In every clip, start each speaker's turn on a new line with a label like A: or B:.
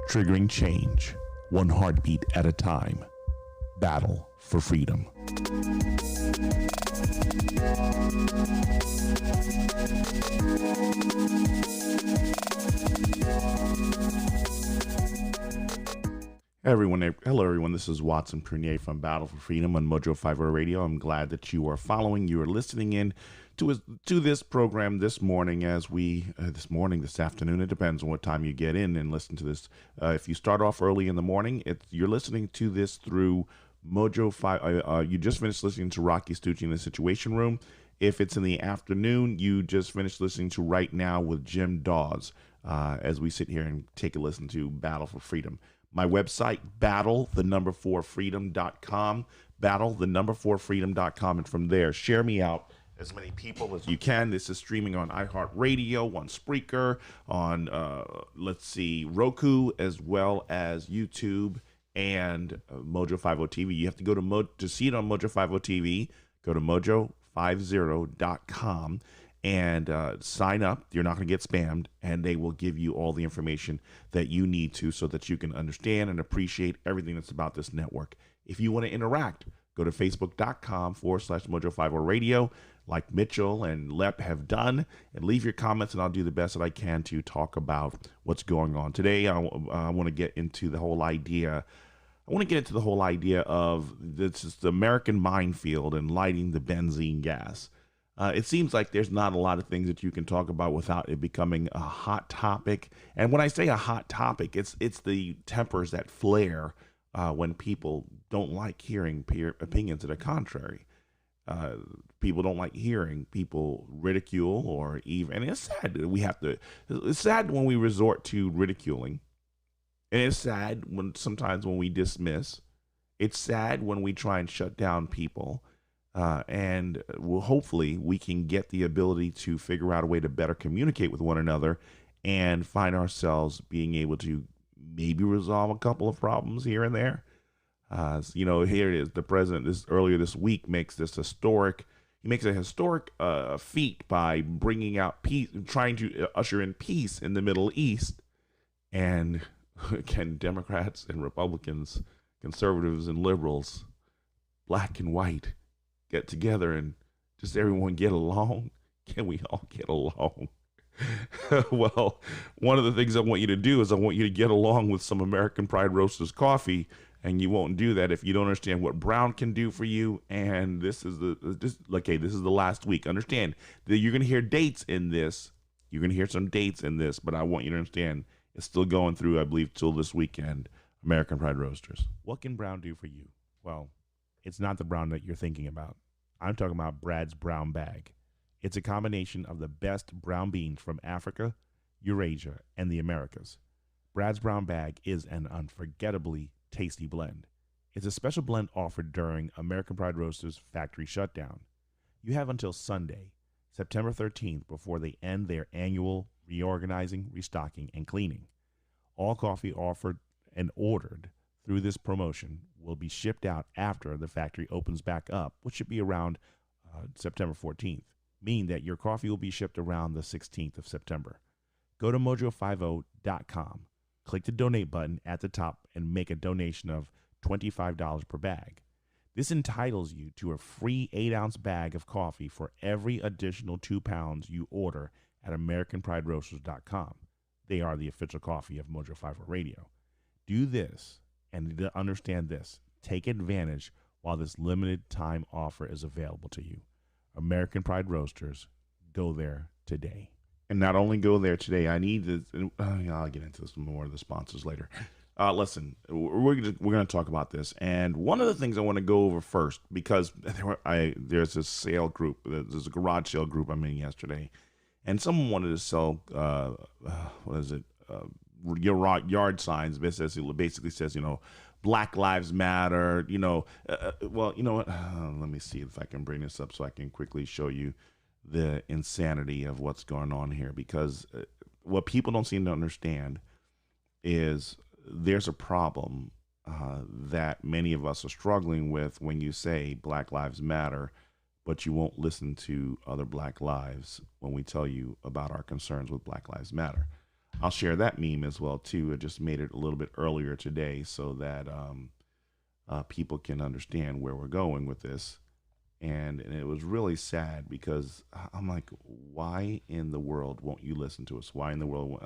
A: triggering change, one heartbeat at a time. Battle for freedom. Hello everyone. This is Watson Prunier from Battle for Freedom on Mojo 50 Radio. I'm glad that you are following, you are listening in to this program this morning this afternoon. It depends on what time you get in and listen to this. If you start off early in the morning, you're listening to this through Mojo 5. You just finished listening to Rocky Stucci in the Situation Room. If it's in the afternoon, you just finished listening to Right Now with Jim Dawes as we sit here and take a listen to Battle for Freedom. My website, battle4freedom.com, battle4freedom.com, and from there, share me out as many people as you can. This is streaming on iHeartRadio, on Spreaker, on, Roku, as well as YouTube and Mojo 50 TV. You have to go to see it on Mojo 50 TV, go to mojo50.com and sign up. You're not going to get spammed, and they will give you all the information that you need to so that you can understand and appreciate everything that's about this network. If you want to interact, go to facebook.com/Mojo50 Radio, like Mitchell and Lep have done, and leave your comments, and I'll do the best that I can to talk about what's going on. Today, I want to get into the whole idea. Of this is the American minefield and lighting the benzine gas. It seems like there's not a lot of things that you can talk about without it becoming a hot topic. And when I say a hot topic, it's the tempers that flare when people don't like hearing opinions that are contrary. People don't like hearing people ridicule or even, and it's sad. It's sad when we resort to ridiculing. And it's sad sometimes when we dismiss. It's sad when we try and shut down people. And hopefully we can get the ability to figure out a way to better communicate with one another and find ourselves being able to maybe resolve a couple of problems here and there. Here it is. The president earlier this week makes a historic feat by bringing out peace, trying to usher in peace in the Middle East. And can Democrats and Republicans, conservatives and liberals, black and white, get together and just everyone get along? Can we all get along? Well, one of the things I want you to do is I want you to get along with some American Pride Roasters coffee, and you won't do that if you don't understand what brown can do for you. And this is the last week. Understand that you're going to hear dates in this. You're going to hear some dates in this, but I want you to understand it's still going through, I believe, till this weekend. American Pride Roasters. What can brown do for you? Well, it's not the brown that you're thinking about. I'm talking about Brad's Brown Bag. It's a combination of the best brown beans from Africa, Eurasia, and the Americas. Brad's Brown Bag is an unforgettably tasty blend. It's a special blend offered during American Pride Roasters factory shutdown. You have until Sunday, September 13th, before they end their annual reorganizing, restocking, and cleaning. All coffee offered and ordered through this promotion will be shipped out after the factory opens back up, which should be around September 14th, meaning that your coffee will be shipped around the 16th of September. Go to mojo50.com, click the donate button at the top, and make a donation of $25 per bag. This entitles you to a free 8-ounce bag of coffee for every additional 2 pounds you order at AmericanPrideRoasters.com. They are the official coffee of Mojo 50 Radio. Do this, and to understand this, take advantage while this limited time offer is available to you. American Pride Roasters, go there today. And not only go there today, I need to, I'll get into this more of the sponsors later. Listen, we're going to talk about this. And one of the things I want to go over first, because there's a sale group, there's a garage sale group I'm in yesterday, and someone wanted to sell, your yard signs. Basically says, Black Lives Matter, well, you know what? Let me see if I can bring this up so I can quickly show you the insanity of what's going on here. Because what people don't seem to understand is there's a problem that many of us are struggling with when you say Black Lives Matter, but you won't listen to other Black lives when we tell you about our concerns with Black Lives Matter. I'll share that meme as well too. I just made it a little bit earlier today so that people can understand where we're going with this. And it was really sad because I'm like, why in the world won't you listen to us? Why in the world?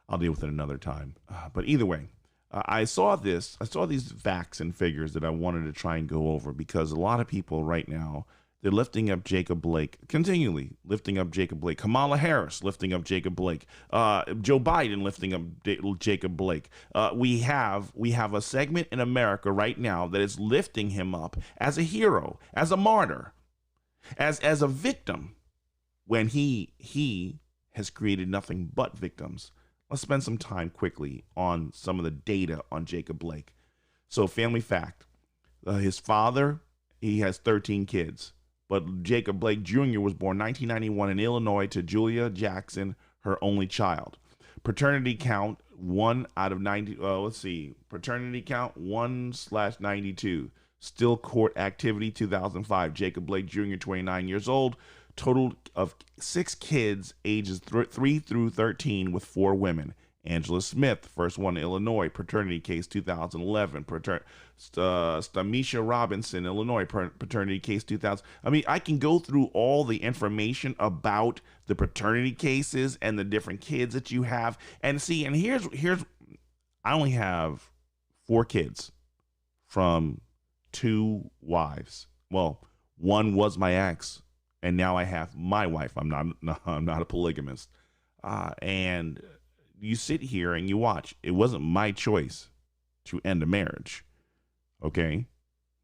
A: I'll deal with it another time. But either way, I saw this. I saw these facts and figures that I wanted to try and go over because a lot of people right now, they're lifting up Jacob Blake, continually lifting up Jacob Blake. Kamala Harris lifting up Jacob Blake. Joe Biden lifting up Jacob Blake. We have a segment in America right now that is lifting him up as a hero, as a martyr, as a victim, when he has created nothing but victims. Let's spend some time quickly on some of the data on Jacob Blake. So, family fact: his father, he has 13 kids. But Jacob Blake Jr. was born 1991 in Illinois to Julia Jackson, her only child. Paternity count 1 out of 90. Paternity count 1/92. Still court activity 2005. Jacob Blake Jr., 29 years old. Total of 6 kids, ages 3 through 13, with 4 women. Angela Smith, first one in Illinois, paternity case 2011. Stamisha Robinson, Illinois, paternity case 2000. I mean, I can go through all the information about the paternity cases and the different kids that you have. And see, and here's I only have 4 kids from 2 wives. Well, one was my ex, and now I have my wife. I'm not a polygamist. And you sit here and you watch. It wasn't my choice to end a marriage. Okay?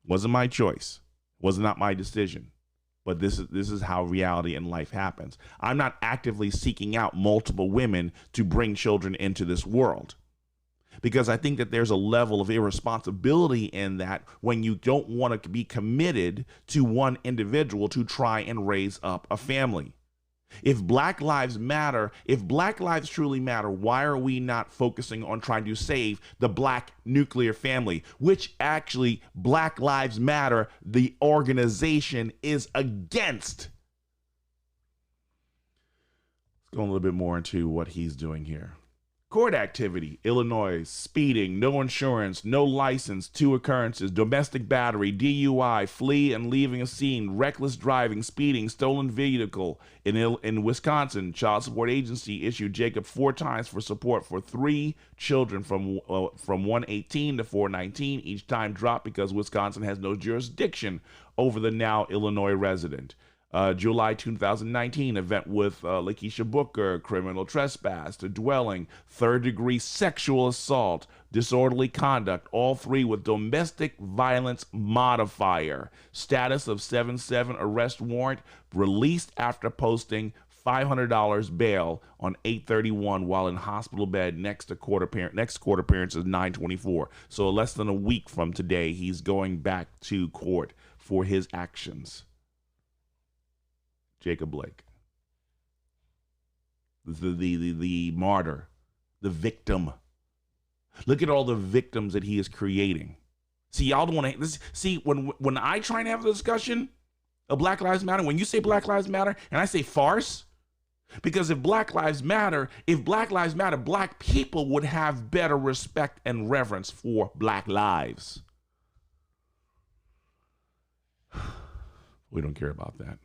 A: Wasn't my choice. Was not my decision. But this is how reality and life happens. I'm not actively seeking out multiple women to bring children into this world, because I think that there's a level of irresponsibility in that when you don't want to be committed to one individual to try and raise up a family. If Black lives matter, if Black lives truly matter, why are we not focusing on trying to save the Black nuclear family, which actually Black Lives Matter, the organization, is against? Let's go a little bit more into what he's doing here. Court activity: Illinois, speeding, no insurance, no license, 2 occurrences, domestic battery, DUI, flee and leaving a scene, reckless driving, speeding, stolen vehicle. In Wisconsin, child support agency issued Jacob 4 times for support for 3 children from 118 to 419. Each time dropped because Wisconsin has no jurisdiction over the now Illinois resident. July 2019, event with Lakeisha Booker, criminal trespass to dwelling, 3rd-degree sexual assault, disorderly conduct, all 3 with domestic violence modifier. Status of 7/7 arrest warrant, released after posting $500 bail on 8/31 while in hospital bed. Next court appearance is 9/24. So less than a week from today, he's going back to court for his actions. Jacob Blake, the martyr, the victim. Look at all the victims that he is creating. See, y'all don't want to see when I try and have a discussion of Black Lives Matter. When you say Black Lives Matter, and I say farce, because if Black Lives Matter, Black people would have better respect and reverence for Black lives. We don't care about that.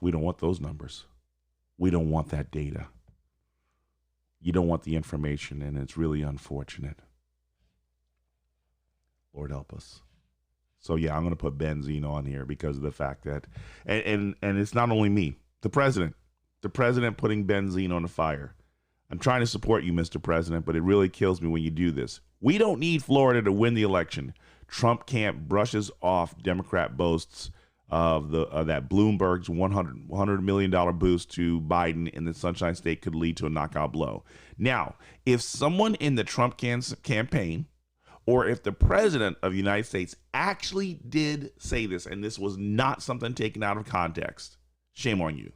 A: We don't want those numbers. We don't want that data. You don't want the information, and it's really unfortunate. Lord help us. So yeah, I'm going to put Benzine on here because of the fact that, and it's not only me, the president putting Benzine on the fire. I'm trying to support you, Mr. President, but it really kills me when you do this. We don't need Florida to win the election. Trump camp brushes off Democrat boasts of that Bloomberg's $100 million boost to Biden in the Sunshine State could lead to a knockout blow. Now, if someone in the Trump campaign, or if the president of the United States actually did say this, and this was not something taken out of context, shame on you.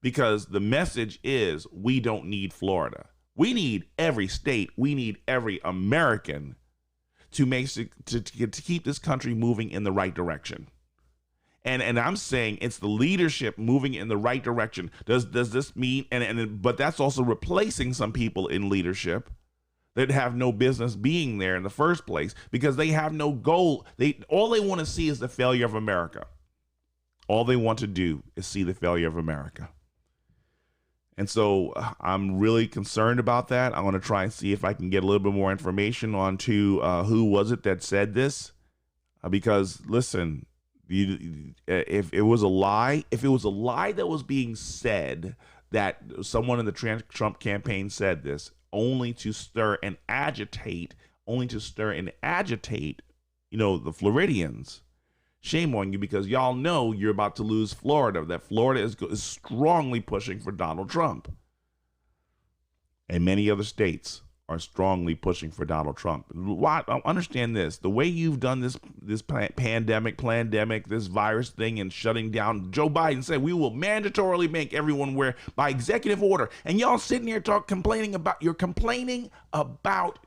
A: Because the message is, we don't need Florida. We need every state. We need every American to keep this country moving in the right direction. And I'm saying it's the leadership moving in the right direction. Does this mean but that's also replacing some people in leadership that have no business being there in the first place because they have no goal. All they want to see is the failure of America. All they want to do is see the failure of America. And so I'm really concerned about that. I want to try and see if I can get a little bit more information on who was it that said this, because listen, if it was a lie that was being said, that someone in the Trump campaign said this only to stir and agitate, the Floridians. Shame on you, because y'all know you're about to lose Florida. That Florida is strongly pushing for Donald Trump. And many other states are strongly pushing for Donald Trump. Why? Understand this. The way you've done this pandemic, this virus thing and shutting down, Joe Biden said we will mandatorily make everyone wear by executive order. And y'all sitting here complaining about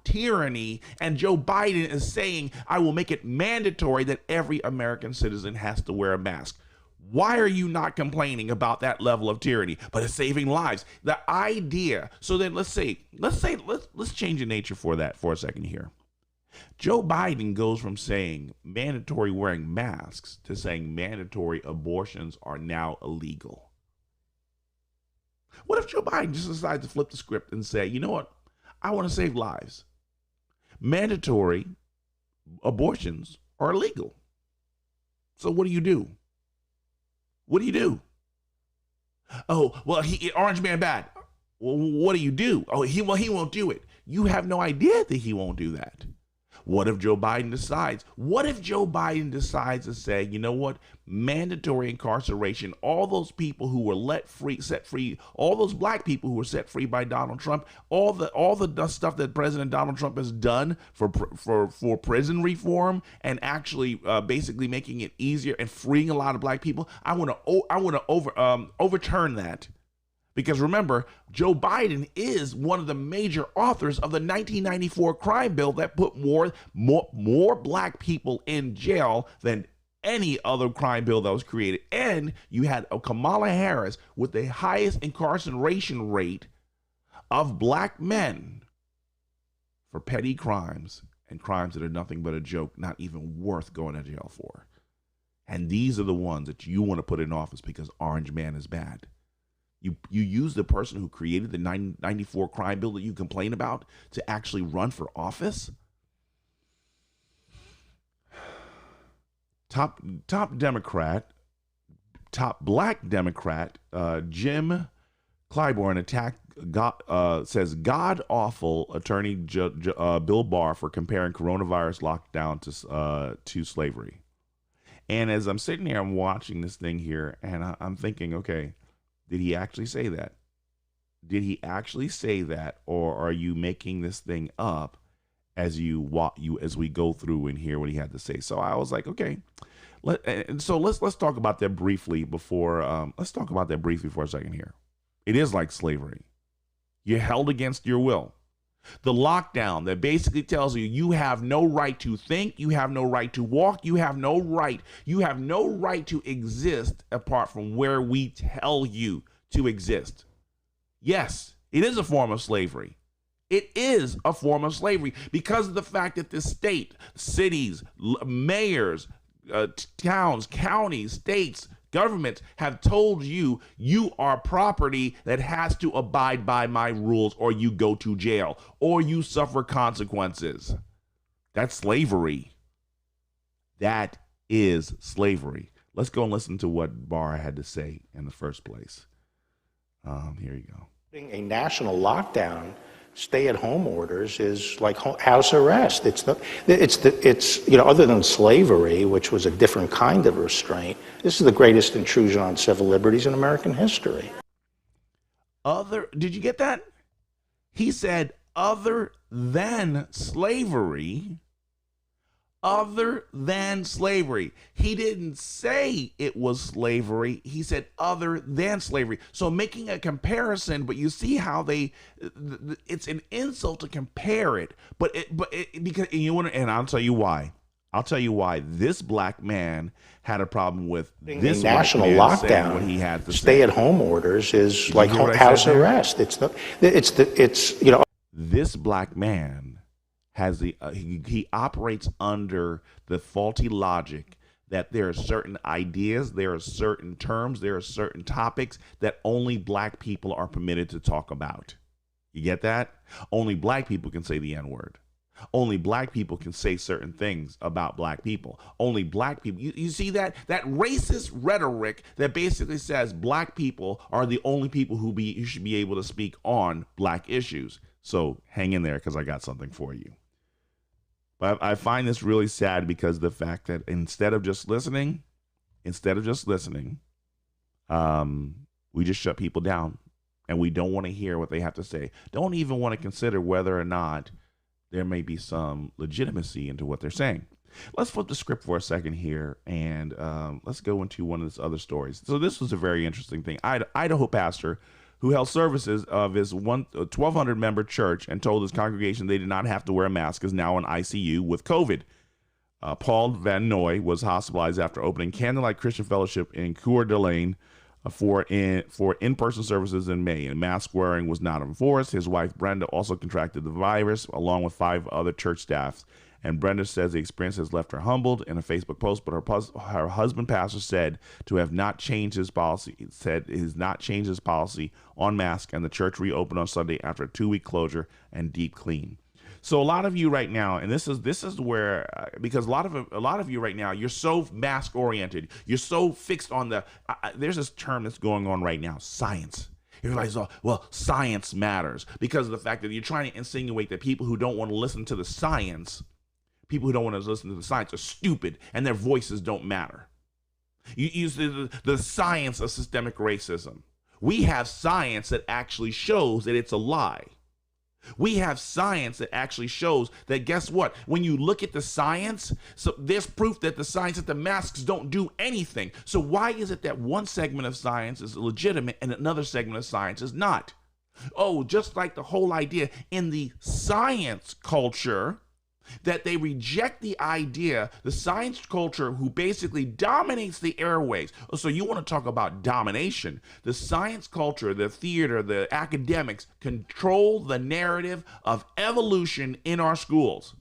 A: tyranny, and Joe Biden is saying I will make it mandatory that every American citizen has to wear a mask. Why are you not complaining about that level of tyranny? But it's saving lives. The idea. So then let's change the nature for that for a second here. Joe Biden goes from saying mandatory wearing masks to saying mandatory abortions are now illegal. What if Joe Biden just decides to flip the script and say, you know what? I want to save lives. Mandatory abortions are illegal. So what do you do? What do you do? Oh, well, Orange Man bad. Well, what do you do? Oh, he won't do it. You have no idea that he won't do that. What if Joe Biden decides? What if Joe Biden decides to say, you know what? Mandatory incarceration, all those people who were set free, all those black people who were set free by Donald Trump, all the stuff that President Donald Trump has done for prison reform and actually basically making it easier and freeing a lot of black people. I want to overturn that. Because remember, Joe Biden is one of the major authors of the 1994 crime bill that put more black people in jail than any other crime bill that was created. And you had Kamala Harris with the highest incarceration rate of black men for petty crimes and crimes that are nothing but a joke, not even worth going to jail for. And these are the ones that you want to put in office because Orange Man is bad. You use the person who created the 1994 crime bill that you complain about to actually run for office? Top black Democrat, Jim Clyburn says god-awful attorney Bill Barr for comparing coronavirus lockdown to slavery. And as I'm sitting here, I'm watching this thing here, and I'm thinking, okay, did he actually say that? Did he actually say that, or are you making this thing up as we go through and hear what he had to say? So I was like, okay, let's talk about that briefly before. Let's talk about that briefly for a second here. It is like slavery. You're held against your will. The lockdown that basically tells you have no right to think, you have no right to walk, you have no right to exist apart from where we tell you to exist. Yes, it is a form of slavery. It is a form of slavery because of the fact that the state, cities, mayors, towns, counties, states, governments have told you are property that has to abide by my rules, or you go to jail, or you suffer consequences. That's slavery. That is slavery. Let's go and listen to what Barr had to say in the first place. Here you go.
B: A national lockdown, stay-at-home orders is like house arrest. It's other than slavery, which was a different kind of restraint, this is the greatest intrusion on civil liberties in American history.
A: Did you get that? He said, other than slavery. Other than slavery. He didn't say it was slavery. He said other than slavery. So making a comparison, but you see how it's an insult to compare it. Because you want to, and I'll tell you why. I'll tell you why this black man had a problem with this
B: national
A: white man saying
B: lockdown,
A: what he had to say.
B: stay-at-home orders is like house arrest. It's you know.
A: This black man has he operates under the faulty logic that there are certain ideas, there are certain terms, there are certain topics that only black people are permitted to talk about. You get that? Only black people can say the N-word. Only black people can say certain things about black people. Only black people. You see that racist rhetoric that basically says black people are the only people who should be able to speak on black issues. So hang in there because I got something for you. But I find this really sad because the fact that instead of just listening, we just shut people down and we don't want to hear what they have to say. Don't even want to consider whether or not there may be some legitimacy into what they're saying. Let's flip the script for a second here and let's go into one of these other stories. So this was a very interesting thing. Idaho pastor who held services of his 1,200-member church and told his congregation they did not have to wear a mask is now in ICU with COVID. Paul Van Noy was hospitalized after opening Candlelight Christian Fellowship in Coeur d'Alene for in-person services in May, and mask wearing was not enforced. His wife Brenda also contracted the virus along with 5 other church staffs, and Brenda says the experience has left her humbled in a Facebook post, but her husband pastor said to have not changed his policy. It said he has not changed his policy on masks, and the church reopened on Sunday after a 2-week closure and deep clean. So a lot of you right now, and this is where because a lot of you right now, you're so mask oriented, you're so fixed on the. There's this term that's going on right now, science. Everybody's all, well, science matters because of the fact that you're trying to insinuate that people who don't want to listen to the science, are stupid and their voices don't matter. You use the science of systemic racism. We have science that actually shows that it's a lie. We have science that actually shows that, guess what? When you look at the science, so there's proof that the science that the masks don't do anything. So why is it that one segment of science is legitimate and another segment of science is not? Oh, just like the whole idea in the science culture that they reject the idea, the science culture who basically dominates the airwaves. So you want to talk about domination. The science culture, the theater, the academics control the narrative of evolution in our schools.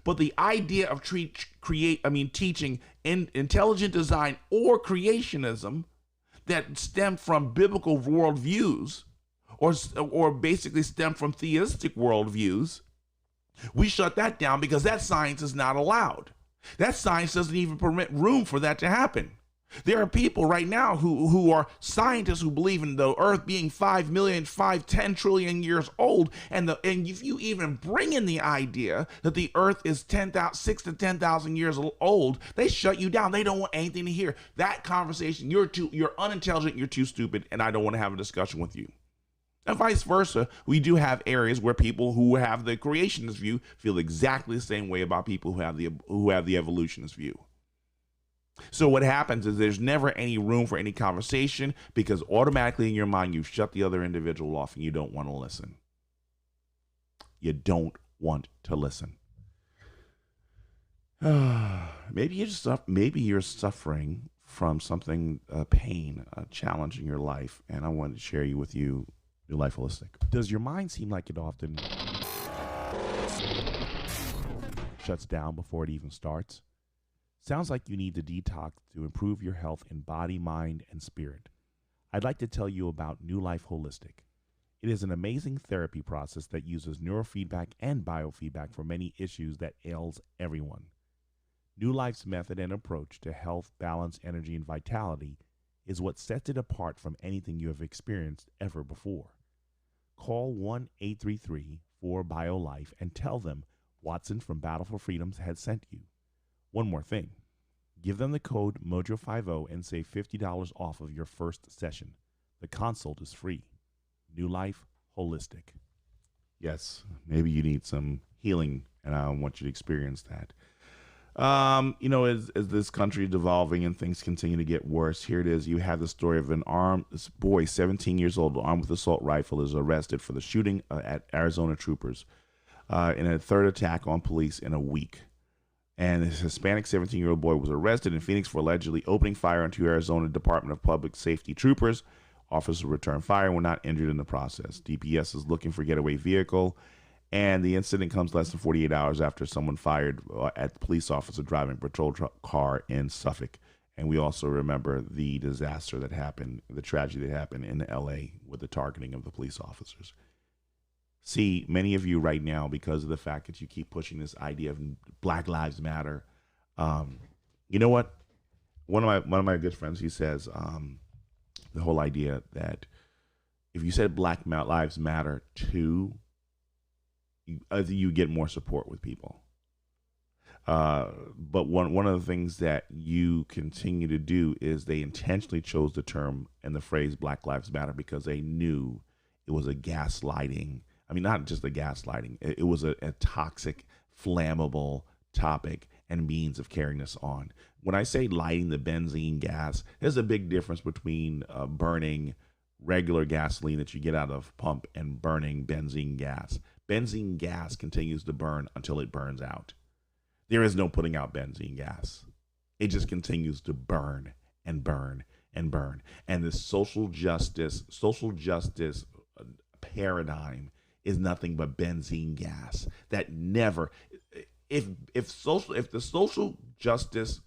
A: But the idea of teaching intelligent design or creationism that stem from biblical worldviews or basically stem from theistic worldviews, we shut that down because that science is not allowed. That science doesn't even permit room for that to happen. There are people right now who are scientists who believe in the earth being 10 trillion years old. And if you even bring in the idea that the earth is 6 to 10,000 years old, they shut you down. They don't want anything to hear. That conversation, you're unintelligent, you're too stupid, and I don't want to have a discussion with you. And vice versa, we do have areas where people who have the creationist view feel exactly the same way about people who have the evolutionist view. So what happens is there's never any room for any conversation because automatically in your mind you've shut the other individual off and you don't want to listen. You don't want to listen. Maybe you're suffering from something, pain, a challenge in your life, and I wanted to share with you New Life Holistic. Does your mind seem like it often shuts down before it even starts? Sounds like you need to detox to improve your health in body, mind, and spirit. I'd like to tell you about New Life Holistic. It is an amazing therapy process that uses neurofeedback and biofeedback for many issues that ails everyone. New Life's method and approach to health, balance, energy, and vitality is what sets it apart from anything you have experienced ever before. Call 1-833-4-BIO-LIFE and tell them Watson from Battle4Freedom had sent you. One more thing. Give them the code MOJO50 and save $50 off of your first session. The consult is free. New Life Holistic. Yes, maybe you need some healing, and I want you to experience that. As this country is evolving and things continue to get worse, here it is. You have the story of this boy, 17 years old, armed with an assault rifle, is arrested for the shooting at Arizona troopers in a third attack on police in a week. And this Hispanic 17-year-old boy was arrested in Phoenix for allegedly opening fire on two Arizona Department of Public Safety troopers. Officers returned fire and were not injured in the process. DPS is looking for getaway vehicle, and the incident comes less than 48 hours after someone fired at the police officer driving a patrol car in Suffolk. And we also remember the disaster that happened, the tragedy that happened in L.A. with the targeting of the police officers. See, many of you right now, because of the fact that you keep pushing this idea of Black Lives Matter, you know what? One of my good friends, he says the whole idea that if you said Black Lives Matter too, you get more support with people. But one of the things that you continue to do is they intentionally chose the term and the phrase Black Lives Matter because they knew it was a gaslighting. I mean, not just a gaslighting. It was a toxic, flammable topic and means of carrying this on. When I say lighting the benzene gas, there's a big difference between burning regular gasoline that you get out of pump and burning benzene gas. Benzene gas continues to burn until it burns out. There is no putting out benzene gas. It just continues to burn and burn and burn. And the social justice paradigm is nothing but benzene gas that never, if the social justice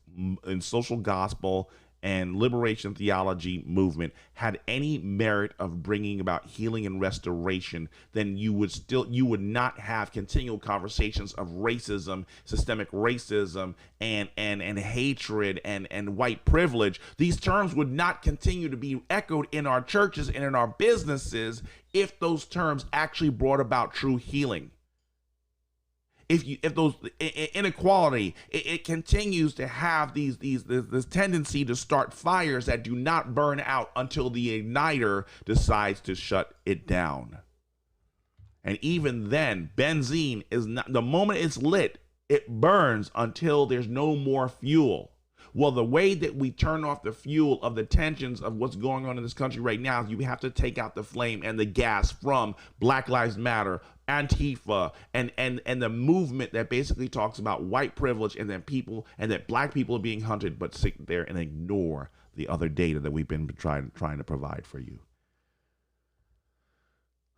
A: and social gospel and liberation theology movement had any merit of bringing about healing and restoration, then you would not have continual conversations of racism, systemic racism, and hatred and white privilege. These terms would not continue to be echoed in our churches and in our businesses if those terms actually brought about true healing. If those inequality, it continues to have this tendency to start fires that do not burn out until the igniter decides to shut it down. And even then, benzene is not, the moment it's lit, it burns until there's no more fuel. Well, the way that we turn off the fuel of the tensions of what's going on in this country right now, you have to take out the flame and the gas from Black Lives Matter, Antifa, and the movement that basically talks about white privilege and that black people are being hunted, but sit there and ignore the other data that we've been trying to provide for you.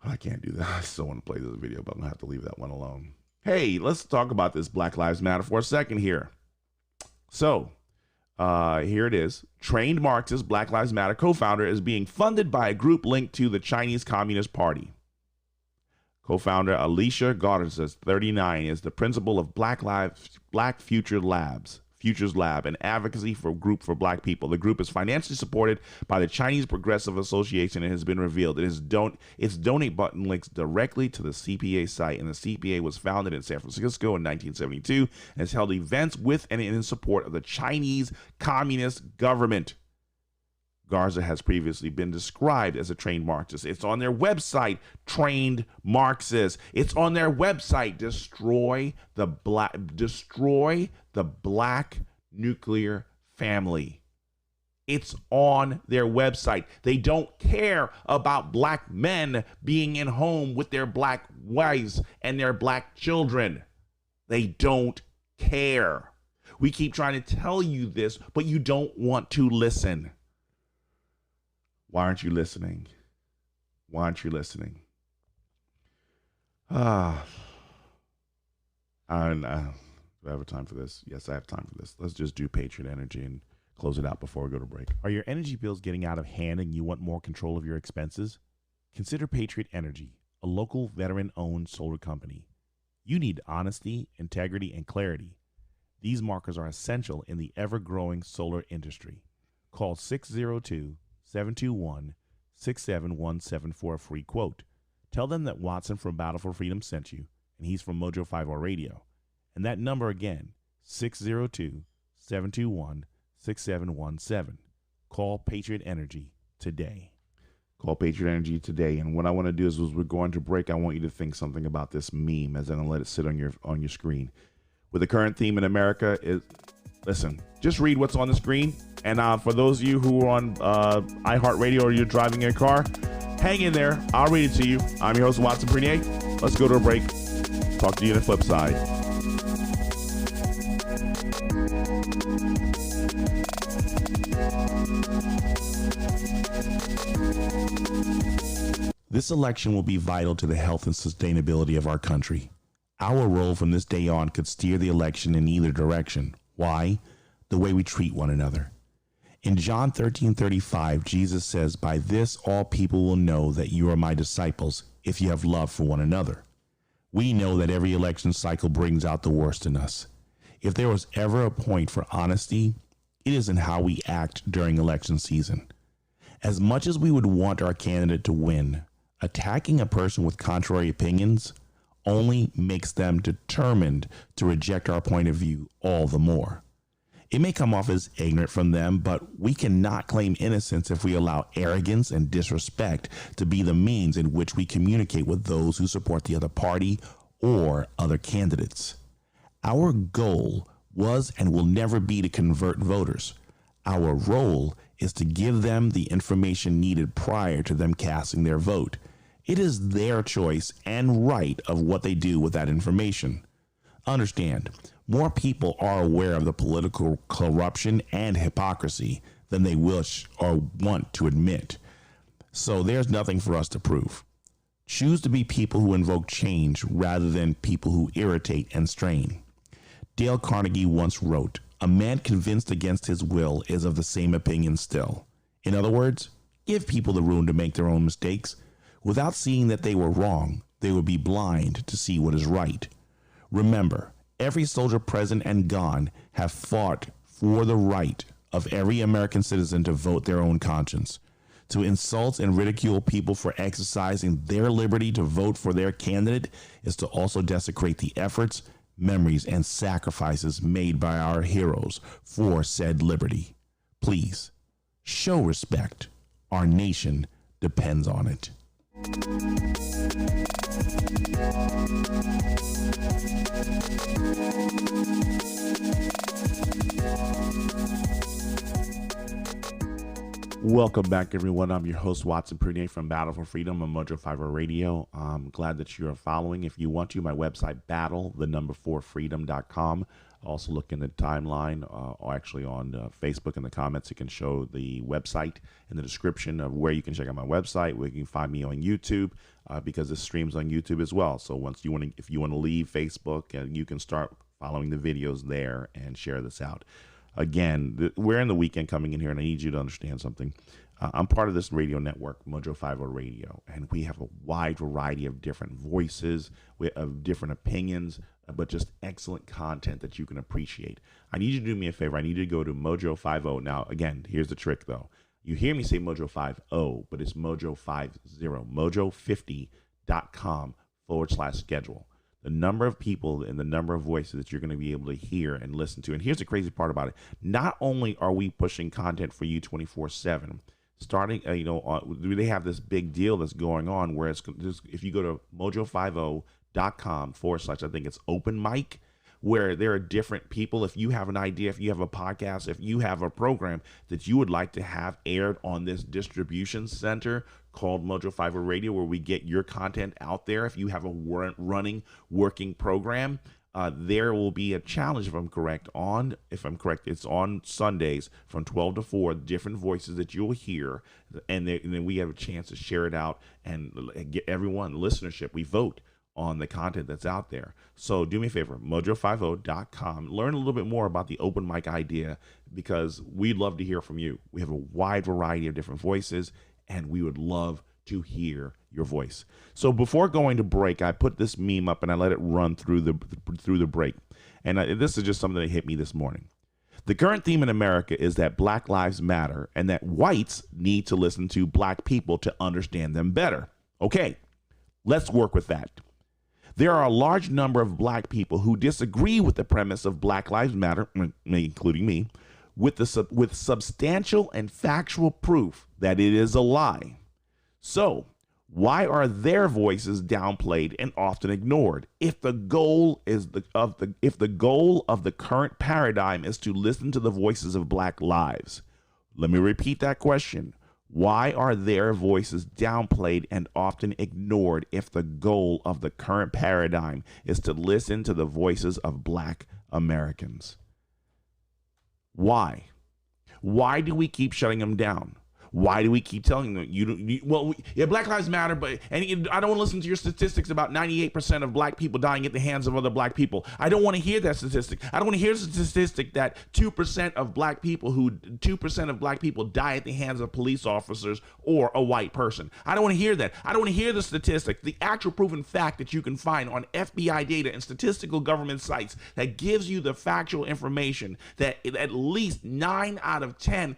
A: I can't do that. I still want to play this video, but I'm going to have to leave that one alone. Hey, let's talk about this Black Lives Matter for a second here. So, here it is. Trained Marxist Black Lives Matter co-founder is being funded by a group linked to the Chinese Communist Party. Co-founder Alicia Goddard, 39, is the principal of Black Futures Lab, an advocacy group for black people. The group is financially supported by the Chinese Progressive Association and has been revealed. Its donate button links directly to the CPA site, and the CPA was founded in San Francisco in 1972 and has held events with and in support of the Chinese Communist government. Garza has previously been described as a trained Marxist. It's on their website, Trained Marxist. It's on their website, Destroy the Black Nuclear Family. It's on their website. They don't care about black men being in home with their black wives and their black children. They don't care. We keep trying to tell you this, but you don't want to listen. Why aren't you listening? Why aren't you listening? Do I have time for this? Yes, I have time for this. Let's just do Patriot Energy and close it out before we go to break. Are your energy bills getting out of hand and you want more control of your expenses? Consider Patriot Energy, a local veteran-owned solar company. You need honesty, integrity, and clarity. These markers are essential in the ever-growing solar industry. Call 602-721-6717 for a free quote. Tell them that Watson from Battle4Freedom sent you, and he's from Mojo 50 Radio. And that number again, 602-721-6717. Call Patriot Energy today. Call Patriot Energy today. And what I want to do is, as we're going to break, I want you to think something about this meme as I'm going to let it sit on your screen. With the current theme in America is, listen, just read what's on the screen. And for those of you who are on iHeartRadio or you're driving your car, hang in there. I'll read it to you. I'm your host, Watson Prunier. Let's go to a break. Talk to you on the flip side. This election will be vital to the health and sustainability of our country. Our role from this day on could steer the election in either direction. Why? The way we treat one another. In John 13:35, Jesus says, "By this all people will know that you are my disciples, if you have love for one another." We know that every election cycle brings out the worst in us. If there was ever a point for honesty, it is in how we act during election season. As much as we would want our candidate to win, attacking a person with contrary opinions only makes them determined to reject our point of view all the more. It may come off as ignorant from them, but we cannot claim innocence if we allow arrogance and disrespect to be the means in which we communicate with those who support the other party or other candidates. Our goal was and will never be to convert voters. Our role is to give them the information needed prior to them casting their vote. It is their choice and right of what they do with that information. Understand, more people are aware of the political corruption and hypocrisy than they wish or want to admit. So there's nothing for us to prove. Choose to be people who invoke change rather than people who irritate and strain. Dale Carnegie once wrote, "A man convinced against his will is of the same opinion still." In other words, give people the room to make their own mistakes. Without seeing that they were wrong, they would be blind to see what is right. Remember, every soldier present and gone have fought for the right of every American citizen to vote their own conscience. To insult and ridicule people for exercising their liberty to vote for their candidate is to also desecrate the efforts, memories, and sacrifices made by our heroes for said liberty. Please, show respect. Our nation depends on it. Welcome back, everyone. I'm your host, Watson Prunier from Battle4Freedom on Mojo50 Radio. I'm glad that you are following. If you want to, my website, battle4freedom.com. Also look in the timeline, or actually on Facebook in the comments. You can show the website in the description of where you can check out my website, where you can find me on YouTube, because this streams on YouTube as well. So if you want to leave Facebook, you can start following the videos there and share this out. Again, we're in the weekend coming in here, and I need you to understand something. I'm part of this radio network, Mojo50 Radio, and we have a wide variety of different voices, of different opinions, but just excellent content that you can appreciate. I need you to do me a favor. I need you to go to Mojo50. Now, again, here's the trick, though. You hear me say Mojo50, but it's Mojo50, mojo50.com/schedule. The number of people and the number of voices that you're going to be able to hear and listen to. And here's the crazy part about it. Not only are we pushing content for you 24/7, starting, they have this big deal that's going on where if you go to mojo50.com/ I think it's open mic, where there are different people. If you have an idea, if you have a podcast, if you have a program that you would like to have aired on this distribution center called Mojo50 Radio, where we get your content out there. If you have a working program, there will be a challenge, if I'm correct, it's on Sundays from 12 to 4, different voices that you'll hear, and then we have a chance to share it out and get everyone, listenership, we vote on the content that's out there. So do me a favor, mojo50.com. Learn a little bit more about the open mic idea, because we'd love to hear from you. We have a wide variety of different voices, and we would love to hear your voice. So before going to break, I put this meme up and I let it run through the break. And this is just something that hit me this morning. The current theme in America is that Black lives matter and that whites need to listen to Black people to understand them better. Okay, let's work with that. There are a large number of Black people who disagree with the premise of Black Lives Matter, including me, with substantial and factual proof that it is a lie. So, why are their voices downplayed and often ignored? If the goal of the current paradigm is to listen to the voices of Black lives, let me repeat that question. Why are their voices downplayed and often ignored if the goal of the current paradigm is to listen to the voices of Black Americans? Why? Why do we keep shutting them down? Why do we keep telling them yeah, Black Lives Matter, but and I don't want to listen to your statistics about 98% of black people dying at the hands of other black people. I don't want to hear that statistic. I don't want to hear the statistic that 2% of black people die at the hands of police officers or a white person. I don't want to hear that. I don't want to hear the statistic, the actual proven fact that you can find on FBI data and statistical government sites that gives you the factual information that at least 9 out of 10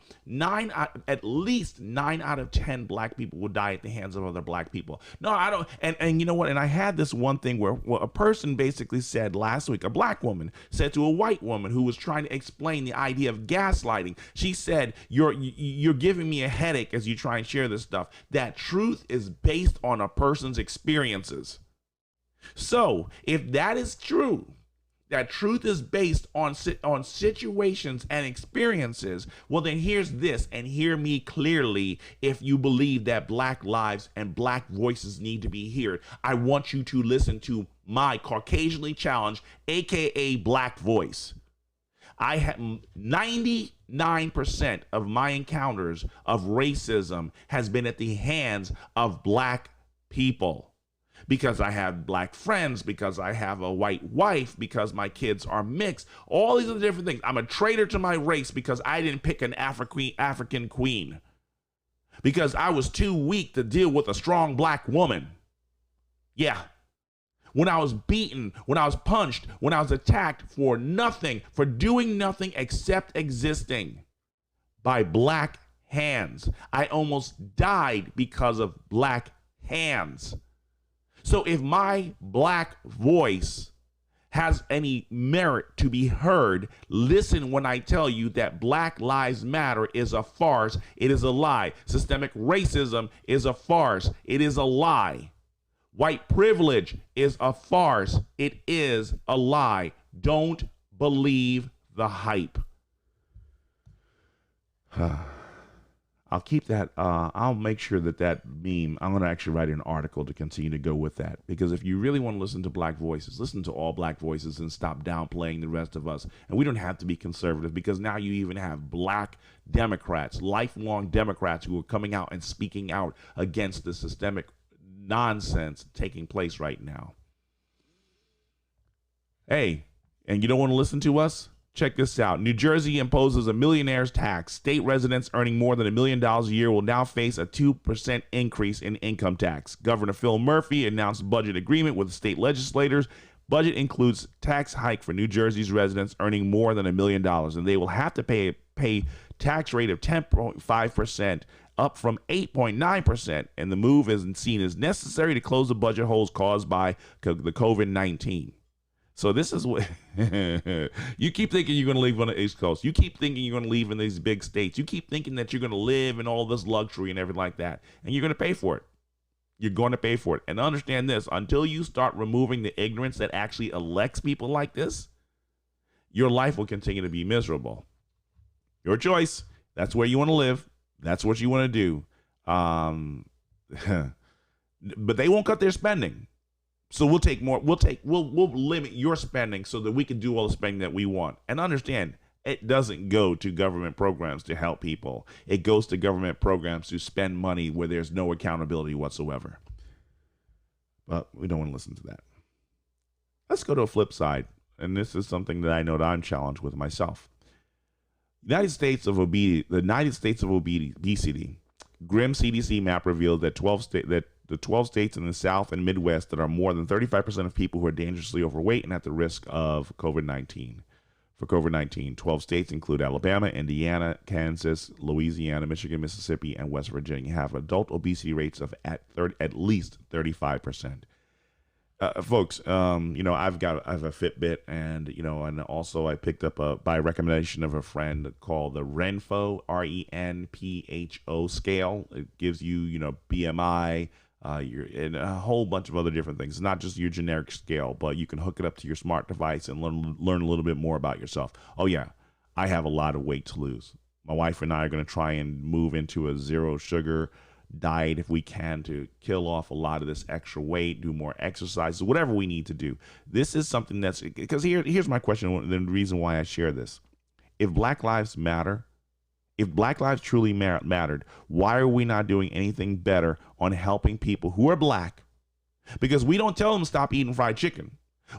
A: black people will die at the hands of other black people. No, I don't. And you know what? And I had this one thing where a person basically said last week, a black woman said to a white woman who was trying to explain the idea of gaslighting, she said, you're giving me a headache as you try and share this stuff. That truth is based on a person's experiences. So if that is true, that truth is based on situations and experiences, well, then here's this, and hear me clearly. If you believe that black lives and black voices need to be heard, I want you to listen to my Caucasianly challenged, aka black voice. I have 99% of my encounters of racism has been at the hands of black people. Because I have black friends, because I have a white wife, because my kids are mixed, all these other different things. I'm a traitor to my race because I didn't pick an African queen, because I was too weak to deal with a strong black woman. Yeah. When I was beaten, when I was punched, when I was attacked for nothing, for doing nothing except existing by black hands. I almost died because of black hands. So if my black voice has any merit to be heard, listen when I tell you that Black Lives Matter is a farce. It is a lie. Systemic racism is a farce. It is a lie. White privilege is a farce. It is a lie. Don't believe the hype. I'll keep that. I'll make sure that meme, I'm going to actually write an article to continue to go with that. Because if you really want to listen to black voices, listen to all black voices and stop downplaying the rest of us. And we don't have to be conservative, because now you even have black Democrats, lifelong Democrats, who are coming out and speaking out against the systemic nonsense taking place right now. Hey, and you don't want to listen to us? Check this out. New Jersey imposes a millionaire's tax. State residents earning more than $1 million a year will now face a 2% increase in income tax. Governor Phil Murphy announced budget agreement with state legislators. Budget includes tax hike for New Jersey's residents earning more than $1 million, and they will have to pay tax rate of 10.5%, up from 8.9%. And the move is seen as necessary to close the budget holes caused by the COVID-19. So this is what you keep thinking you're going to live on the East Coast. You keep thinking you're going to live in these big states. You keep thinking that you're going to live in all this luxury and everything like that. And you're going to pay for it. You're going to pay for it. And understand this, until you start removing the ignorance that actually elects people like this, your life will continue to be miserable. Your choice. That's where you want to live. That's what you want to do. But they won't cut their spending. So we'll take more. We'll limit your spending so that we can do all the spending that we want. And understand, it doesn't go to government programs to help people. It goes to government programs to spend money where there's no accountability whatsoever. But we don't want to listen to that. Let's go to a flip side. And this is something that I know that I'm challenged with myself. The United States of obesity. Grim CDC map revealed that the 12 states in the South and Midwest that are more than 35% of people who are dangerously overweight and at the risk of COVID-19. For COVID-19, 12 states include Alabama, Indiana, Kansas, Louisiana, Michigan, Mississippi, and West Virginia have adult obesity rates of at least 35%. Folks, I have a Fitbit, and also I picked up by recommendation of a friend called the Renpho, RENPHO scale. It gives you, BMI, and a whole bunch of other different things. It's not just your generic scale, but you can hook it up to your smart device and learn a little bit more about yourself. Oh yeah, I have a lot of weight to lose. My wife and I are going to try and move into a zero sugar diet if we can, to kill off a lot of this extra weight, do more exercise, whatever we need to do. This is something that's, because here's my question, the reason why I share this. if Black Lives Matter, if Black lives truly mattered, why are we not doing anything better on helping people who are Black? Because we don't tell them to stop eating fried chicken.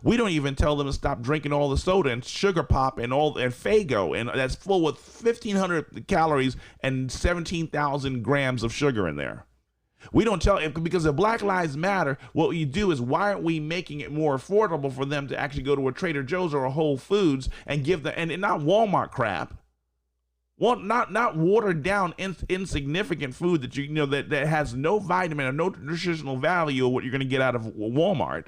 A: We don't even tell them to stop drinking all the soda and sugar pop and Fago, and that's full with 1,500 calories and 17,000 grams of sugar in there. We don't tell, because if Black Lives Matter, what you do is, why aren't we making it more affordable for them to actually go to a Trader Joe's or a Whole Foods and give them, and not Walmart crap. Well, not watered down, insignificant food that that has no vitamin or no nutritional value of what you're going to get out of Walmart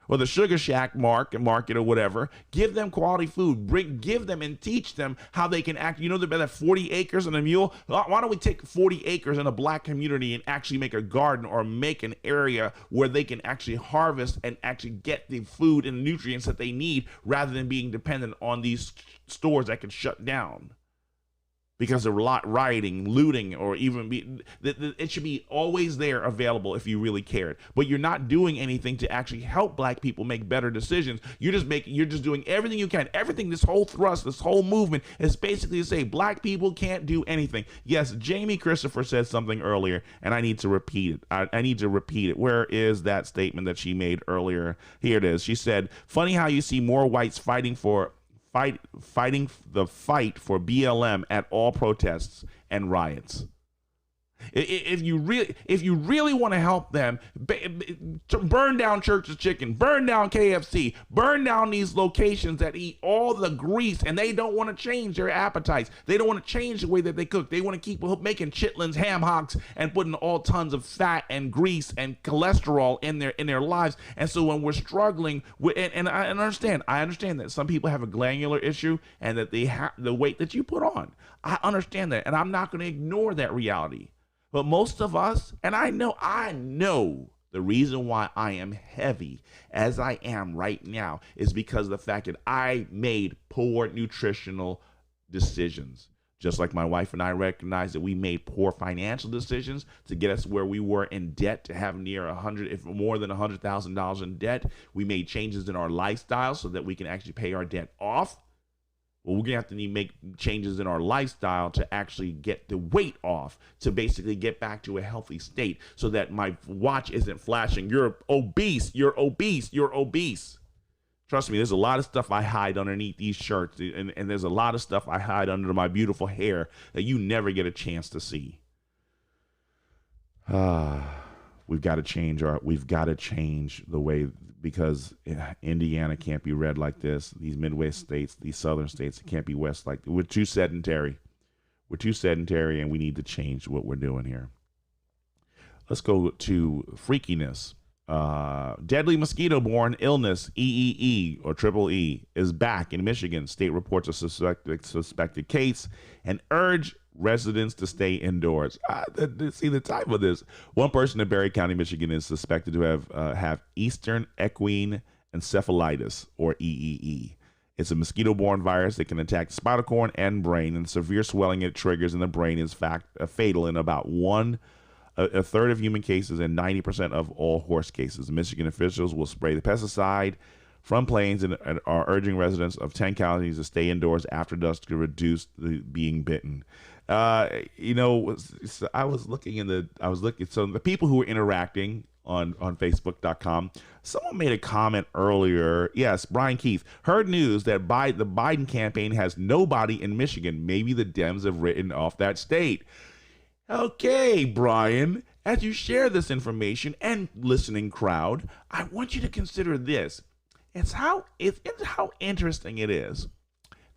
A: or the Sugar Shack market or whatever. Give them quality food. Give them and teach them how they can act. They're better 40 acres and a mule. Why don't we take 40 acres in a Black community and actually make a garden or make an area where they can actually harvest and actually get the food and nutrients that they need, rather than being dependent on these stores that can shut down because of rioting, looting, or even it should be always there available if you really cared. But you're not doing anything to actually help Black people make better decisions. You're just doing everything you can. Everything, this whole thrust, this whole movement is basically to say Black people can't do anything. Yes, Jamie Christopher said something earlier, and I need to repeat it. I need to repeat it. Where is that statement that she made earlier? Here it is. She said, "Funny how you see more whites fighting the fight for BLM at all protests and riots." If you really want to help them, burn down Church's Chicken, burn down KFC, burn down these locations that eat all the grease, and they don't want to change their appetites. They don't want to change the way that they cook. They want to keep making chitlins, ham hocks, and putting all tons of fat and grease and cholesterol in their lives. And so when we're struggling with, and I understand that some people have a glandular issue and that they have the weight that you put on. I understand that, and I'm not going to ignore that reality. But most of us, and I know the reason why I am heavy as I am right now is because of the fact that I made poor nutritional decisions. Just like my wife and I recognize that we made poor financial decisions to get us where we were in debt, to have more than $100,000 in debt. We made changes in our lifestyle so that we can actually pay our debt off. Well, we're going to have to make changes in our lifestyle to actually get the weight off, to basically get back to a healthy state so that my watch isn't flashing, "You're obese, you're obese, you're obese." Trust me, there's a lot of stuff I hide underneath these shirts, and there's a lot of stuff I hide under my beautiful hair that you never get a chance to see. We've got to change the way, because Indiana can't be red like this. These Midwest states, these Southern states, it can't be West like this. We're too sedentary, and we need to change what we're doing here. Let's go to freakiness. Deadly mosquito-borne illness, EEE or triple E, is back in Michigan. State reports a suspected case and urge residents to stay indoors. See the type of this. One person in Berry County, Michigan, is suspected to have Eastern equine encephalitis, or EEE. It's a mosquito-borne virus that can attack the spinal cord and brain, and severe swelling it triggers in the brain is fatal in about a third of human cases and 90% of all horse cases. Michigan officials will spray the pesticide from planes and are urging residents of 10 counties to stay indoors after dusk to reduce being bitten. So the people who were interacting on Facebook.com, someone made a comment earlier. Yes, Brian Keith, heard news that the Biden campaign has nobody in Michigan. Maybe the Dems have written off that state. Okay, Brian, as you share this information, and listening crowd, I want you to consider this. It's how interesting it is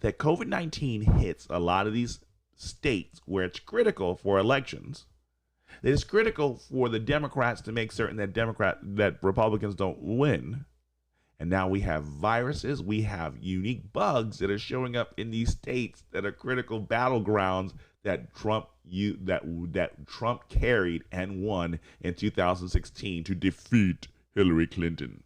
A: that COVID-19 hits a lot of these states where it's critical for elections. It is critical for the Democrats to make certain that Republicans don't win. And now we have viruses, we have unique bugs that are showing up in these states that are critical battlegrounds that Trump carried and won in 2016 to defeat Hillary Clinton.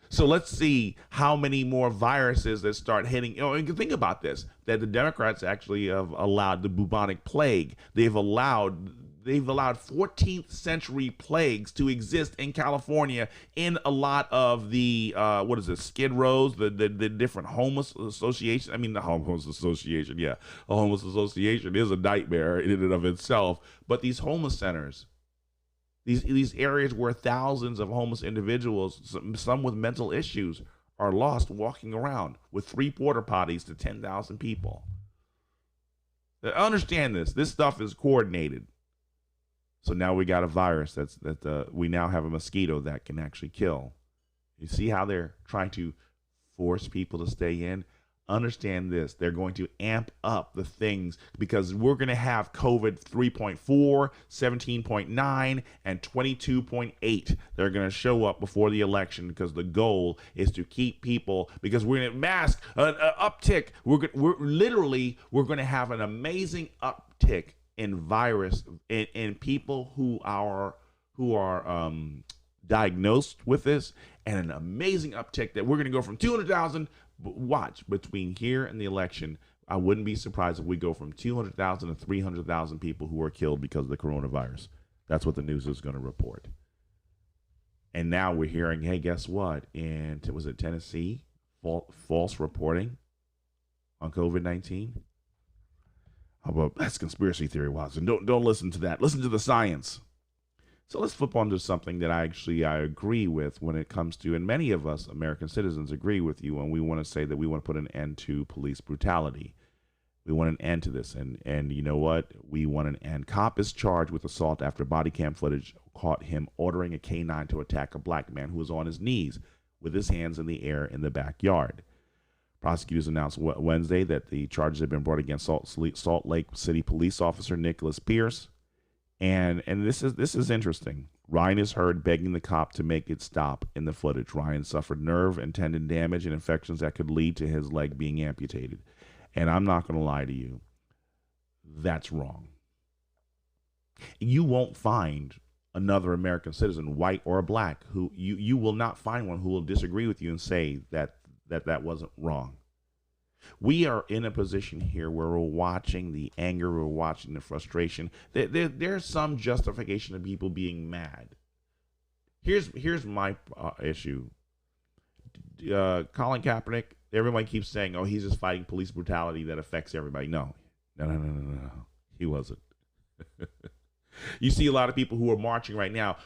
A: So let's see how many more viruses that start hitting. You can think about this, that the Democrats actually have allowed the bubonic plague. They've allowed they've allowed 14th century plagues to exist in California in a lot of the what is it, Skid Rows, the different homeless associations. I mean, the homeless association, yeah, a homeless association is a nightmare in and of itself. But these homeless centers, these areas where thousands of homeless individuals, some with mental issues, are lost walking around with 3 porta potties to 10,000 people. Understand this. This stuff is coordinated. So now we got a virus we now have a mosquito that can actually kill. You see how they're trying to force people to stay in? Understand this. They're going to amp up the things because we're going to have COVID 3.4, 17.9, and 22.8. They're going to show up before the election because the goal is to keep people, because we're going to mask an uptick. We're going to have an amazing uptick in virus in people who are diagnosed with this, and an amazing uptick that we're going to go from 200,000. Watch, between here and the election, I wouldn't be surprised if we go from 200,000 to 300,000 people who are killed because of the coronavirus. That's what the news is going to report. And now we're hearing, hey, guess what? And was it Tennessee? False reporting on COVID-19? Well, that's conspiracy theory, Watson. Don't listen to that. Listen to the science. So let's flip on to something that I agree with when it comes to, and many of us American citizens agree with you when we want to say that we want to put an end to police brutality. We want an end to this. And you know what? We want an end. Cop is charged with assault after body cam footage caught him ordering a canine to attack a black man who was on his knees with his hands in the air in the backyard. Prosecutors announced Wednesday that the charges have been brought against Salt Lake City police officer Nicholas Pierce. And this is interesting. Ryan is heard begging the cop to make it stop in the footage. Ryan suffered nerve and tendon damage and infections that could lead to his leg being amputated. And I'm not going to lie to you. That's wrong. You won't find another American citizen, white or black, who you will not find one who will disagree with you and say that wasn't wrong. We are in a position here where we're watching the anger, we're watching the frustration. There's some justification of people being mad. Here's my issue. Colin Kaepernick, everybody keeps saying, oh, he's just fighting police brutality that affects everybody. No. He wasn't. You see a lot of people who are marching right now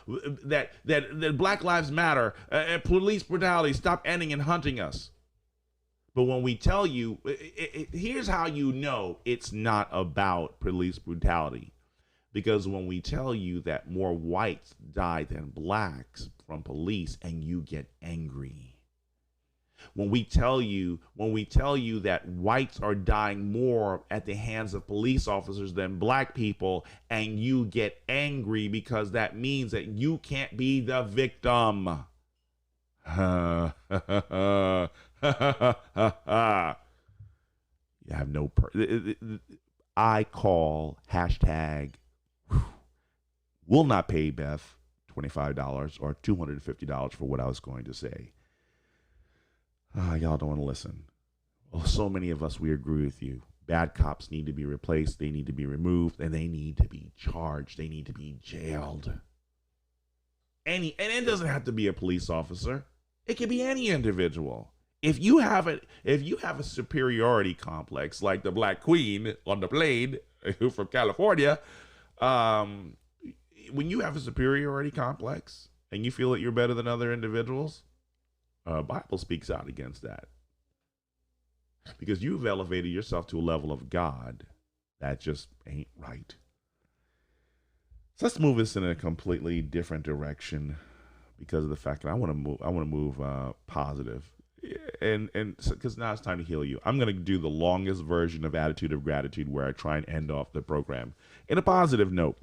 A: that Black Lives Matter and police brutality, stop ending and hunting us. But when we tell you, here's how you know it's not about police brutality. Because when we tell you that more whites die than blacks from police, and you get angry. When we tell you that whites are dying more at the hands of police officers than black people, and you get angry because that means that you can't be the victim. You have no I call hashtag will not pay Beth $25 or $250 for what I was going to say. Y'all don't want to listen. Well, so many of us, we agree with you. Bad cops need to be replaced. They need to be removed, and they need to be charged. They need to be jailed. And it doesn't have to be a police officer. It can be any individual. If you have a superiority complex like the Black Queen on the plane from California, when you have a superiority complex and you feel that you're better than other individuals, Bible speaks out against that. Because you've elevated yourself to a level of God that just ain't right. So let's move this in a completely different direction because of the fact that I want to move positive. And because now it's time to heal you. I'm going to do the longest version of Attitude of Gratitude where I try and end off the program in a positive note.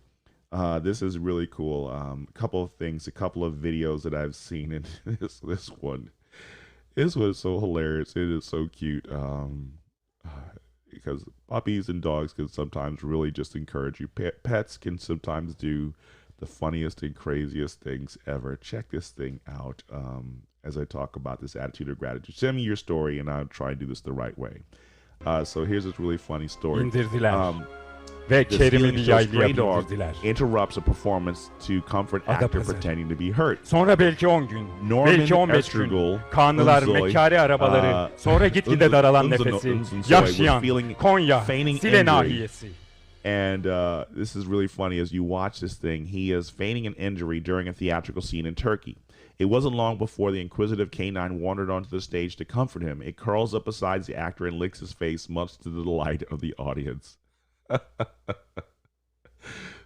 A: This is really cool. A couple of things, a couple of videos that I've seen, and this one is so hilarious. It is so cute because puppies and dogs can sometimes really just encourage you. Pets can sometimes do the funniest and craziest things ever. Check this thing out as I talk about this attitude of gratitude. Send me your story, and I'll try and do this the right way. So here's this really funny story.
C: ve
A: This healing
C: kerimini
A: show Stray
C: yaylıya
A: Dog
C: bindirdiler.
A: interrupts a performance to comfort actor
C: Adapazarı.
A: pretending to be hurt.
C: Sonra belki 10 gün,
A: Norman
C: belki 15
A: Estrugol,
C: gün, kanlılar,
A: Unzoy,
C: mekkari arabaları, sonra gitgide daralan nefesi, yaşayan, Konya, Sile nahiyesi.
A: And this is really funny as you watch this thing. He is feigning an injury during a theatrical scene in Turkey. It wasn't long before the inquisitive canine wandered onto the stage to comfort him. It curls up beside the actor and licks his face, much to the delight of the audience.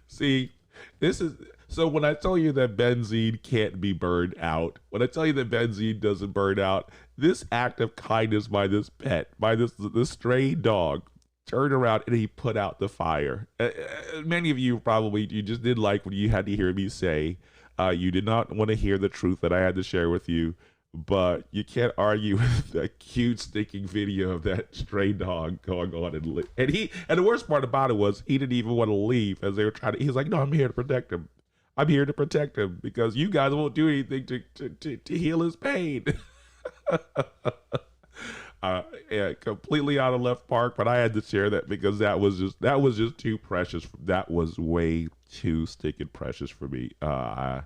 A: See, this is so when I tell you that Benzine can't be burned out, when I tell you that Benzine doesn't burn out, this act of kindness by this pet, by this stray dog, turned around and he put out the fire. Many of you probably, you just didn't like what you had to hear me say. You did not want to hear the truth that I had to share with you, but you can't argue with a cute stinking video of that stray dog going on and the worst part about it was he didn't even want to leave as they were trying to. He was like, "No, I'm here to protect him. I'm here to protect him because you guys won't do anything to heal his pain." Yeah, completely out of left park, but I had to share that because that was just too precious. That was way too stinking precious for me. Oh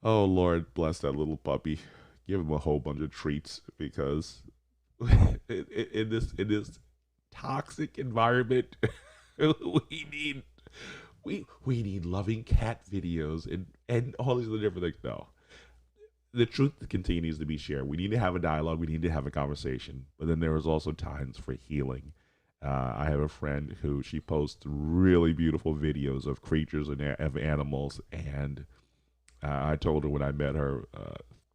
A: Lord, bless that little puppy. Give him a whole bunch of treats because in this toxic environment, we need loving cat videos and all these other different things. No. The truth continues to be shared. We need to have a dialogue. We need to have a conversation. But then there is also times for healing. I have a friend who she posts really beautiful videos of creatures and of animals. And I told her when I met her,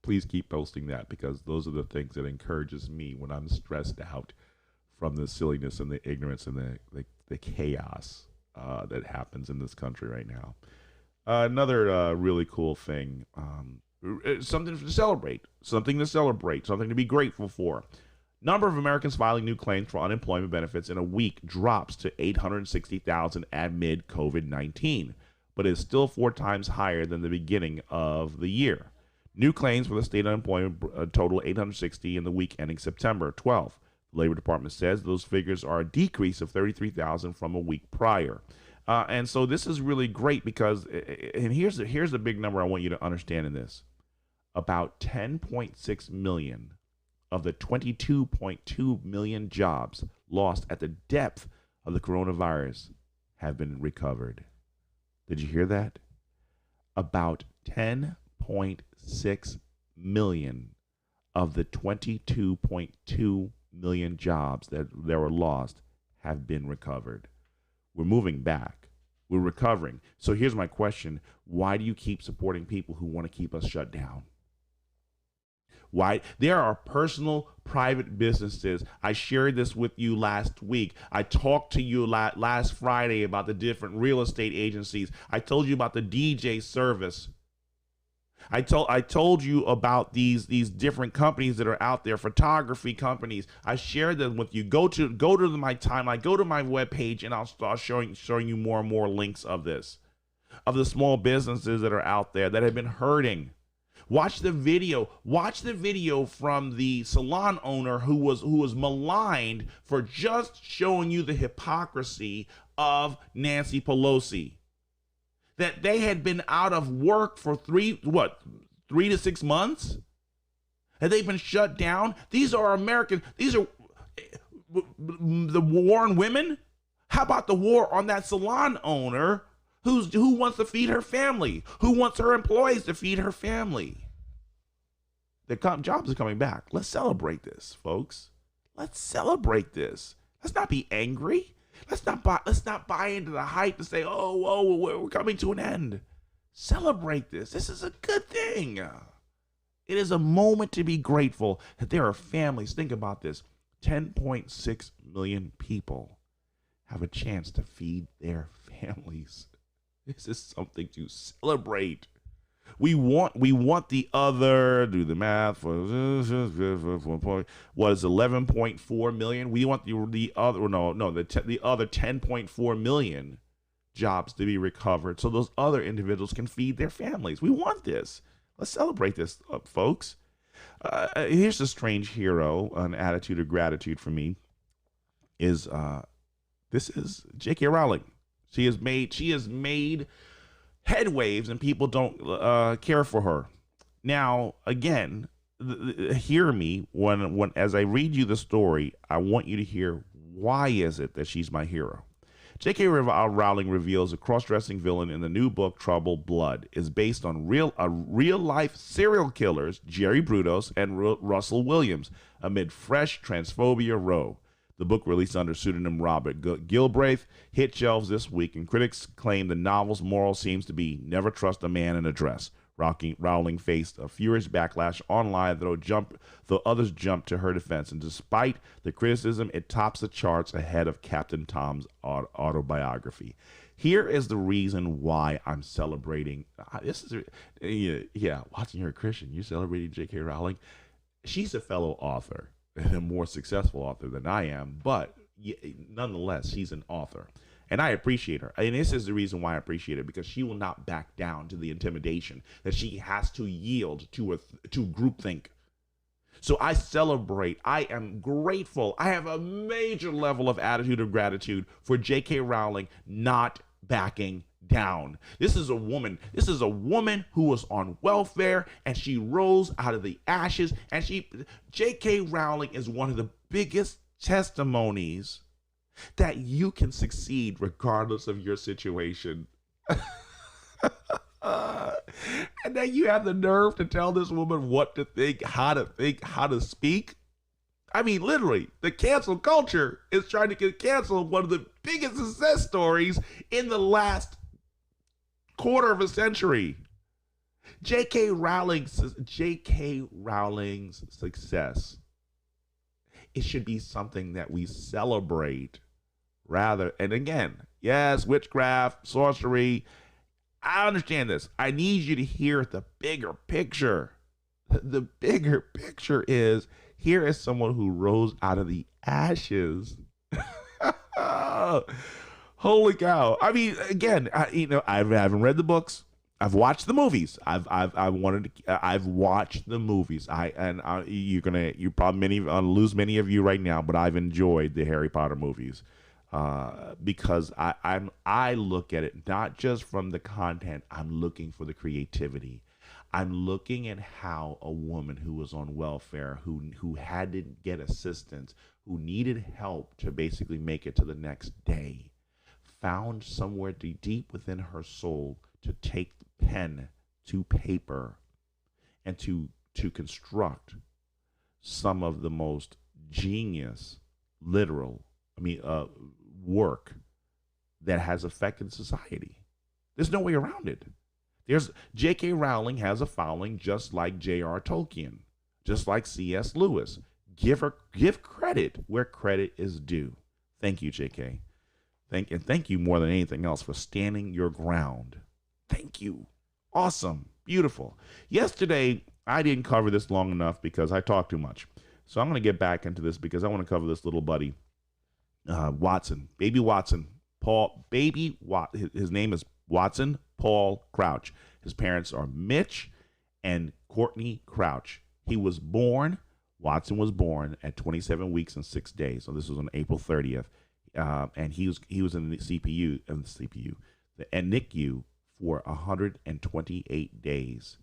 A: please keep posting that because those are the things that encourages me when I'm stressed out from the silliness and the ignorance and the chaos that happens in this country right now. Another really cool thing. Something to celebrate, something to be grateful for. Number of Americans filing new claims for unemployment benefits in a week drops to 860,000 amid COVID-19, but is still 4 times higher than the beginning of the year. New claims for the state unemployment total 860 in the week ending September 12th. The Labor Department says those figures are a decrease of 33,000 from a week prior. And so this is really great because, and here's the big number I want you to understand in this. About 10.6 million of the 22.2 million jobs lost at the depth of the coronavirus have been recovered. Did you hear that? About 10.6 million of the 22.2 million jobs that were lost have been recovered. We're moving back. We're recovering. So here's my question. Why do you keep supporting people who want to keep us shut down? Why? There are personal, private businesses. I shared this with you last week. I talked to you last Friday about the different real estate agencies. I told you about the DJ service. I told you about these different companies that are out there, photography companies. I shared them with you. Go to my timeline, go to my webpage, and I'll start showing you more and more links of this, of the small businesses that are out there that have been hurting. Watch the video from the salon owner who was maligned for just showing you the hypocrisy of Nancy Pelosi. That they had been out of work for 3 to 6 months? Had they been shut down? These are Americans. These are the war on women. How about the war on that salon owner who wants to feed her family, who wants her employees to feed her family? The jobs are coming back. Let's celebrate this, folks. Let's celebrate this. Let's not be angry. Let's not buy into the hype and say, oh, we're coming to an end. Celebrate this. This is a good thing. It is a moment to be grateful that there are families. Think about this. 10.6 million people have a chance to feed their families. This is something to celebrate. We want the other, do the math, what is 11.4 million? We want the other, the other 10.4 million jobs to be recovered so those other individuals can feed their families. We want this. Let's celebrate this, folks. Here's a strange hero, an attitude of gratitude for me, this is J.K. Rowling. She has made headwaves, and people don't care for her. Now, again, hear me when as I read you the story. I want you to hear why is it that she's my hero. J.K. Rowling reveals a cross-dressing villain in the new book Troubled Blood is based on real-life serial killers Jerry Brudos and Russell Williams amid fresh transphobia row. The book, released under pseudonym Robert Gilbraith, hit shelves this week, and critics claim the novel's moral seems to be never trust a man in a dress. Rowling faced a furious backlash online, though others jumped to her defense. And despite the criticism, it tops the charts ahead of Captain Tom's autobiography. Here is the reason why I'm celebrating. Watching her, Christian, you're celebrating J.K. Rowling. She's a fellow author and a more successful author than I am, but nonetheless, she's an author. And I appreciate her. And this is the reason why I appreciate her, because she will not back down to the intimidation that she has to yield to groupthink. So I celebrate. I am grateful. I have a major level of attitude of gratitude for J.K. Rowling not backing down. This is a woman who was on welfare, and she rose out of the ashes. And J.K. Rowling is one of the biggest testimonies that you can succeed regardless of your situation. And then you have the nerve to tell this woman what to think, how to speak. I mean, literally, the cancel culture is trying to get canceled. One of the biggest success stories in the last quarter of a century. J.K. Rowling's success, it should be something that we celebrate rather. And again, yes, witchcraft, sorcery. I understand this. I need you to hear the bigger picture. The bigger picture is, here is someone who rose out of the ashes. Holy cow. I mean, again, I haven't read the books. I've watched the movies. I've watched the movies. You probably lose many of you right now, but I've enjoyed the Harry Potter movies because I look at it not just from the content. I'm looking for the creativity. I'm looking at how a woman who was on welfare, who had to get assistance, who needed help to basically make it to the next day, found somewhere deep within her soul to take the pen to paper and to construct some of the most genius work that has affected society. There's no way around it. J.K. Rowling has a following just like J.R. Tolkien, just like C.S. Lewis. Give credit where credit is due. Thank you, J.K. Thank you more than anything else for standing your ground. Thank you. Awesome. Beautiful. Yesterday, I didn't cover this long enough because I talked too much. So I'm going to get back into this because I want to cover this little buddy, Watson. Baby Watson. His name is Watson Paul Crouch. His parents are Mitch and Courtney Crouch. Watson was born at 27 weeks and 6 days. So this was on April 30th. And he was in the NICU for 128 days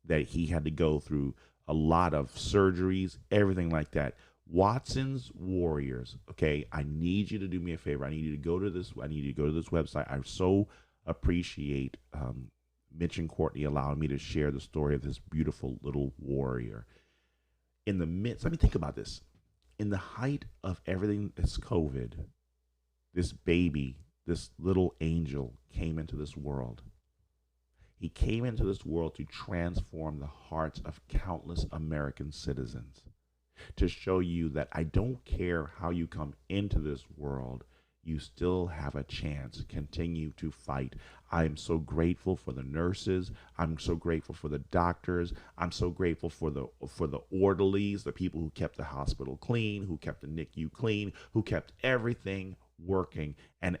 A: that he had to go through a lot of surgeries, everything like that. Watson's Warriors. Okay, I need you to do me a favor. I need you to go to this website. I so appreciate Mitch and Courtney allowing me to share the story of this beautiful little warrior. In the midst, think about this. In the height of everything that's COVID, this baby, this little angel came into this world. He came into this world to transform the hearts of countless American citizens, to show you that I don't care how you come into this world, you still have a chance. Continue to fight. I am so grateful for the nurses. I'm so grateful for the doctors. I'm so grateful for the orderlies, the people who kept the hospital clean, who kept the NICU clean, who kept everything working and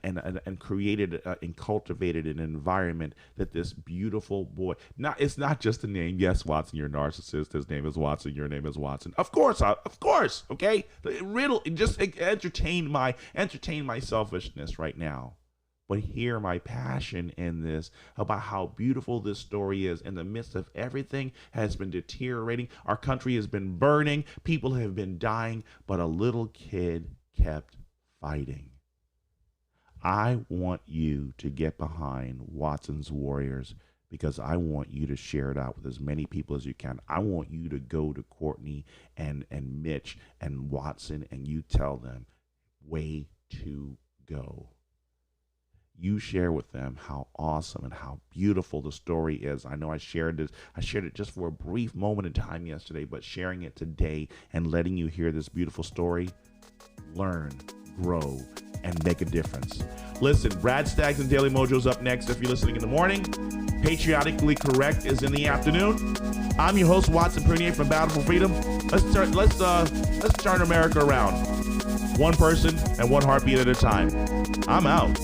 A: created and cultivated an environment that this beautiful boy, it's not just a name. Yes, Watson, you're a narcissist. His name is Watson. Your name is Watson. Of course. Okay. Riddle, just entertain my selfishness right now. but hear my passion in this about how beautiful this story is in the midst of everything has been deteriorating. Our country has been burning, people have been dying, but a little kid kept fighting. I want you to get behind Watson's Warriors because I want you to share it out with as many people as you can. I want you to go to Courtney and Mitch and Watson and you tell them, way to go. You share with them how awesome and how beautiful the story is. I know I shared it just for a brief moment in time yesterday, but sharing it today and letting you hear this beautiful story, learn, grow, and make a difference. Listen, Brad Staggs and Daily Mojo's up next if you're listening in the morning. Patriotically Correct is in the afternoon. I'm your host, Watson Prunier from Battle for Freedom. Let's turn America around. One person and one heartbeat at a time. I'm out.